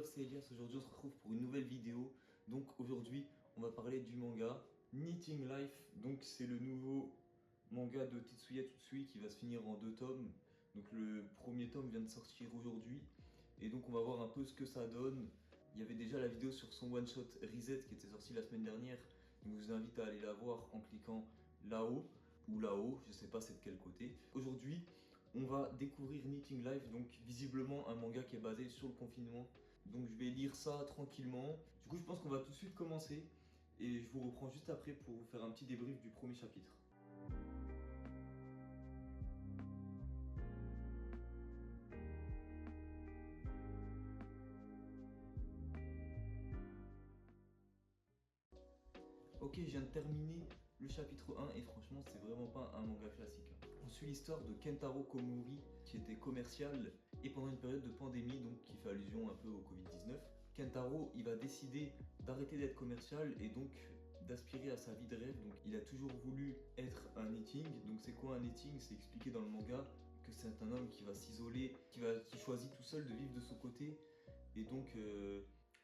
c'est Elias. Aujourd'hui on se retrouve pour une nouvelle vidéo. Donc aujourd'hui on va parler du manga Knitting Life. Donc c'est le nouveau manga de Tetsuya Tsutsui qui va se finir en 2 tomes. Donc le premier tome vient de sortir aujourd'hui. Et donc on va voir un peu ce que ça donne. Il y avait déjà la vidéo sur son one shot Reset qui était sortie la semaine dernière. Donc je vous invite à aller la voir en cliquant là-haut ou là-haut, je sais pas c'est de quel côté. Aujourd'hui on va découvrir Knitting Life, donc visiblement un manga qui est basé sur le confinement. Donc je vais lire ça tranquillement. Du coup je pense qu'on va tout de suite commencer et je vous reprends juste après pour vous faire un petit débrief du premier chapitre. Ok, je viens de terminer le chapitre 1 et franchement c'est vraiment pas un manga classique. On suit l'histoire de Kentaro Komori qui était commercial et pendant une période de pandémie, donc qui fait allusion un peu au Covid-19, Kentaro il va décider d'arrêter d'être commercial et donc d'aspirer à sa vie de rêve. Donc il a toujours voulu être un knitting. Donc c'est quoi un knitting? C'est expliqué dans le manga que c'est un homme qui va s'isoler, qui choisit tout seul de vivre de son côté et donc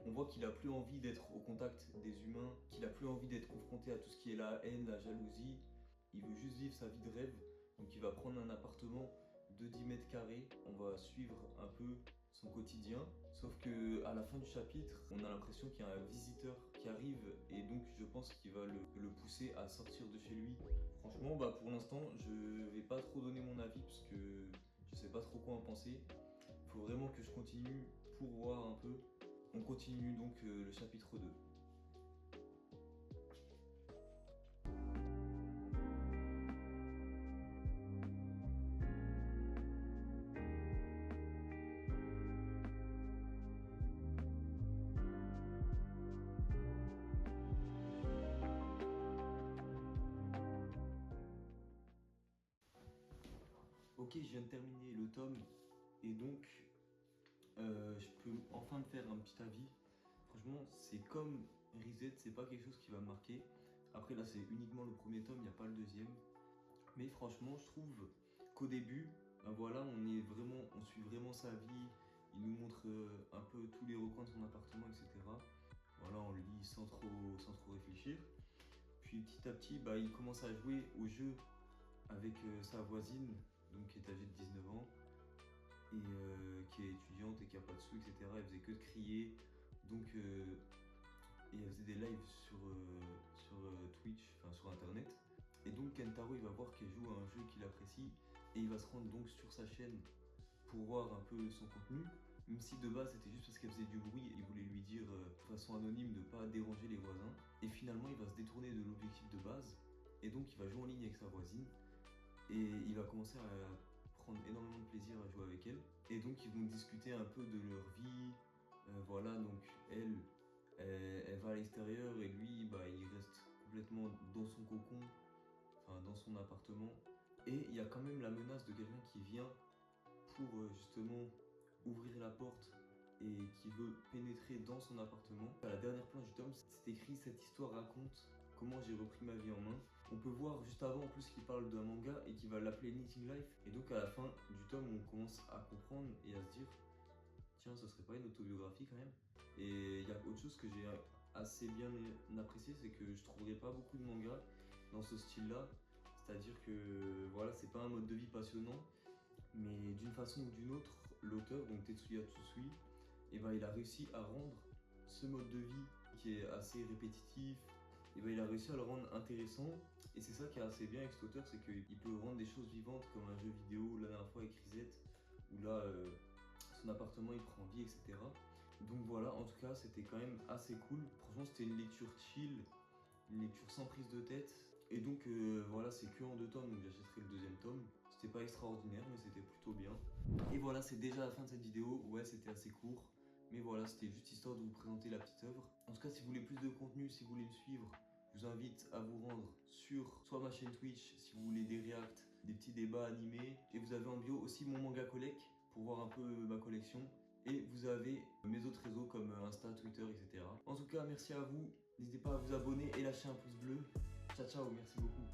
on voit qu'il a plus envie d'être au contact des humains, qu'il a plus envie d'être confronté à tout ce qui est la haine, la jalousie. Il veut juste vivre sa vie de rêve. Donc il va prendre un appartement de 10 mètres carrés. On va suivre un peu son quotidien. Sauf que à la fin du chapitre, on a l'impression qu'il y a un visiteur qui arrive et donc je pense qu'il va le pousser à sortir de chez lui. Franchement, pour l'instant, je vais pas trop donner mon avis parce que je sais pas trop quoi en penser. Il faut vraiment que je continue pour voir un peu. On continue donc le chapitre 2. Ok, je viens de terminer le tome et donc je peux enfin me faire un petit avis. Franchement, c'est comme Reset, c'est pas quelque chose qui va me marquer. Après là, c'est uniquement le premier tome, il n'y a pas le deuxième. Mais franchement, je trouve qu'au début, voilà, on suit vraiment sa vie. Il nous montre un peu tous les recoins de son appartement, etc. Voilà, on le lit sans trop réfléchir. Puis petit à petit, il commence à jouer au jeu avec sa voisine, donc qui est âgée de 19 ans et qui est étudiante et qui a pas de sous, etc. Elle faisait que de crier, donc et elle faisait des lives sur Twitch, enfin sur internet. Et donc Kentaro il va voir qu'elle joue à un jeu qu'il apprécie et il va se rendre donc sur sa chaîne pour voir un peu son contenu. Même si de base c'était juste parce qu'elle faisait du bruit et il voulait lui dire de façon anonyme de ne pas déranger les voisins. Et finalement il va se détourner de l'objectif de base et donc il va jouer en ligne avec sa voisine et il va commencer à prendre énormément de plaisir à jouer avec elle. Et donc ils vont discuter un peu de leur vie. Voilà, donc elle va à l'extérieur et lui il reste complètement dans son cocon, enfin dans son appartement. Et il y a quand même la menace de quelqu'un qui vient pour justement ouvrir la porte et qui veut pénétrer dans son appartement. À la dernière planche du tome, c'est écrit: cette histoire raconte comment j'ai repris ma vie en main. On peut voir juste avant en plus qu'il parle d'un manga et qu'il va l'appeler Knitting Life. Et donc à la fin du tome, on commence à comprendre et à se dire: tiens, ça serait pas une autobiographie quand même. Et il y a autre chose que j'ai assez bien apprécié, c'est que je trouverais pas beaucoup de mangas dans ce style-là. C'est-à-dire que voilà, c'est pas un mode de vie passionnant, mais d'une façon ou d'une autre, l'auteur, donc Tetsuya Tsutsui, il a réussi à rendre ce mode de vie qui est assez répétitif, il a réussi à le rendre intéressant. Et c'est ça qui est assez bien avec cet auteur, c'est qu'il peut rendre des choses vivantes comme un jeu vidéo, la dernière fois avec Reset, où là, son appartement il prend vie, etc. Donc voilà, en tout cas c'était quand même assez cool. Franchement c'était une lecture chill, une lecture sans prise de tête. Et donc voilà, c'est que en 2 tomes, donc j'achèterai le deuxième tome. C'était pas extraordinaire mais c'était plutôt bien. Et voilà, c'est déjà la fin de cette vidéo. Ouais, c'était assez court, mais voilà, c'était juste histoire de vous présenter la petite œuvre. En tout cas, si vous voulez plus de contenu, si vous voulez me suivre, je vous invite à vous rendre sur soit ma chaîne Twitch si vous voulez des reacts, des petits débats animés. Et vous avez en bio aussi mon manga collect pour voir un peu ma collection. Et vous avez mes autres réseaux comme Insta, Twitter, etc. En tout cas, merci à vous. N'hésitez pas à vous abonner et lâcher un pouce bleu. Ciao, ciao, merci beaucoup.